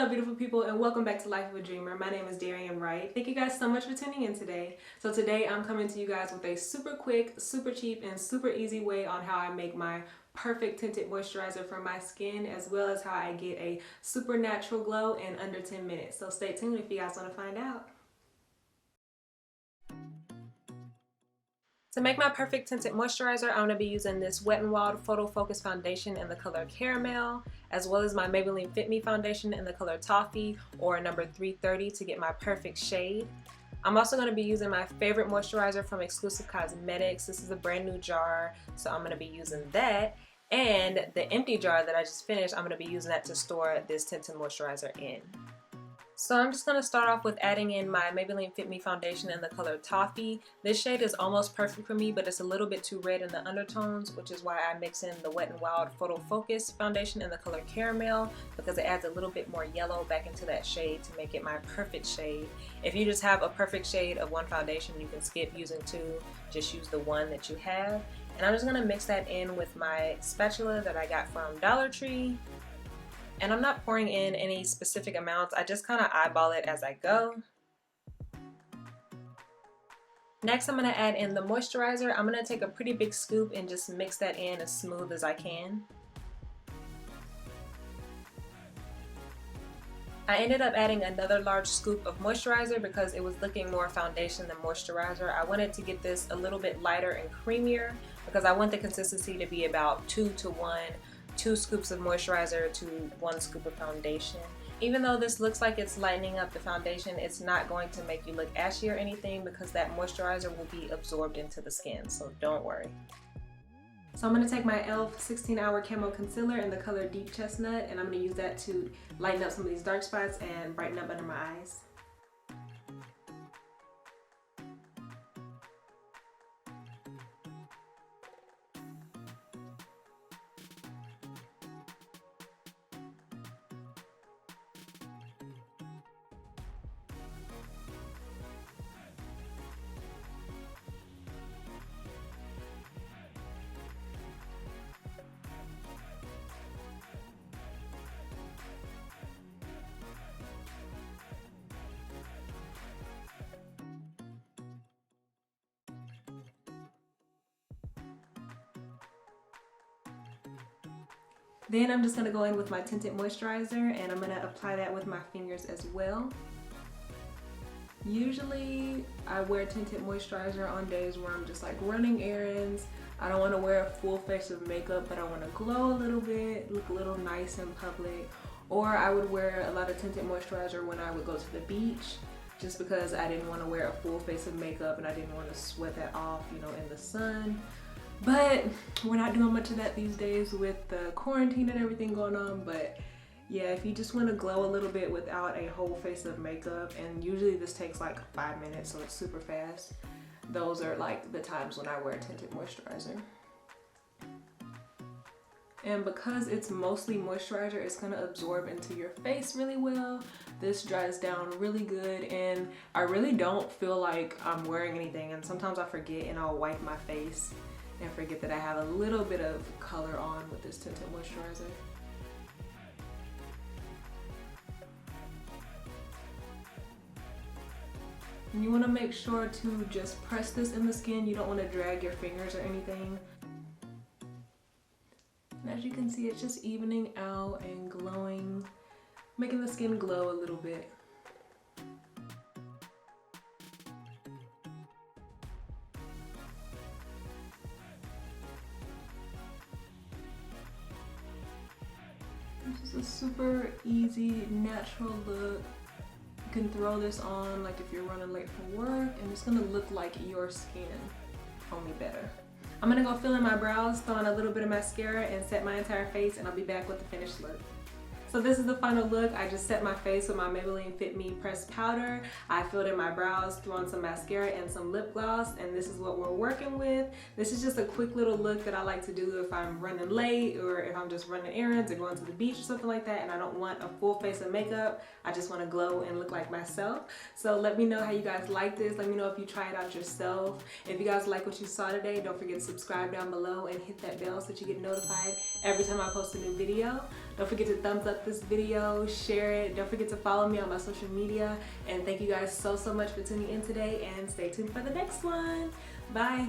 Hello beautiful people and welcome back to Life of a Dreamer. My name is Darian Wright. Thank you guys so much for tuning in today. So today I'm coming to you guys with a super quick, super cheap, and super easy way on how I make my perfect tinted moisturizer for my skin, as well as how I get a super natural glow in under 10 minutes. So stay tuned if you guys want to find out. To make my perfect tinted moisturizer, I'm going to be using this Wet n Wild Photofocus foundation in the color Caramel, as well as my Maybelline Fit Me foundation in the color Toffee or number 330 to get my perfect shade. I'm also going to be using my favorite moisturizer from Exclusive Cosmetics. This is a brand new jar, so I'm going to be using that. And the empty jar that I just finished, I'm going to be using that to store this tinted moisturizer in. So I'm just going to start off with adding in my Maybelline Fit Me foundation in the color Toffee. This shade is almost perfect for me, but it's a little bit too red in the undertones, which is why I mix in the Wet n Wild Photofocus foundation in the color Caramel, because it adds a little bit more yellow back into that shade to make it my perfect shade. If you just have a perfect shade of one foundation, you can skip using two, just use the one that you have. And I'm just going to mix that in with my spatula that I got from Dollar Tree. And I'm not pouring in any specific amounts, I just kind of eyeball it as I go. Next I'm going to add in the moisturizer. I'm going to take a pretty big scoop and just mix that in as smooth as I can. I ended up adding another large scoop of moisturizer because it was looking more foundation than moisturizer. I wanted to get this a little bit lighter and creamier because I want the consistency to be about 2 to 1. 2 scoops of moisturizer to 1 scoop of foundation. Even though this looks like it's lightening up the foundation, it's not going to make you look ashy or anything because that moisturizer will be absorbed into the skin, so don't worry. So I'm going to take my E.L.F 16-Hour Camo Concealer in the color Deep Chestnut, and I'm going to use that to lighten up some of these dark spots and brighten up under my eyes. Then I'm just going to go in with my tinted moisturizer and I'm going to apply that with my fingers as well. Usually I wear tinted moisturizer on days where I'm just like running errands. I don't want to wear a full face of makeup, but I want to glow a little bit, look a little nice in public. Or I would wear a lot of tinted moisturizer when I would go to the beach, just because I didn't want to wear a full face of makeup and I didn't want to sweat that off, you know, in the sun. But we're not doing much of that these days with the quarantine and everything going on. But yeah, if you just want to glow a little bit without a whole face of makeup, and usually this takes like 5 minutes, so it's super fast, those are like the times when I wear tinted moisturizer. And because it's mostly moisturizer, it's going to absorb into your face really well. This dries down really good, and I really don't feel like I'm wearing anything, and sometimes I forget and I'll wipe my face and forget that I have a little bit of color on with this tinted moisturizer. And you want to make sure to just press this in the skin. You don't want to drag your fingers or anything. And as you can see, it's just evening out and glowing, making the skin glow a little bit. This is a super easy, natural look. You can throw this on like if you're running late from work, and it's gonna look like your skin, only better. I'm gonna go fill in my brows, throw on a little bit of mascara, and set my entire face, and I'll be back with the finished look. So this is the final look. I just set my face with my Maybelline Fit Me pressed powder. I filled in my brows, threw on some mascara and some lip gloss, and this is what we're working with. This is just a quick little look that I like to do if I'm running late or if I'm just running errands or going to the beach or something like that and I don't want a full face of makeup. I just want to glow and look like myself. So let me know how you guys like this. Let me know if you try it out yourself. If you guys like what you saw today, don't forget to subscribe down below and hit that bell so that you get notified every time I post a new video. Don't forget to thumbs up this video, share it. Don't forget to follow me on my social media. And thank you guys so much for tuning in today, and stay tuned for the next one. Bye.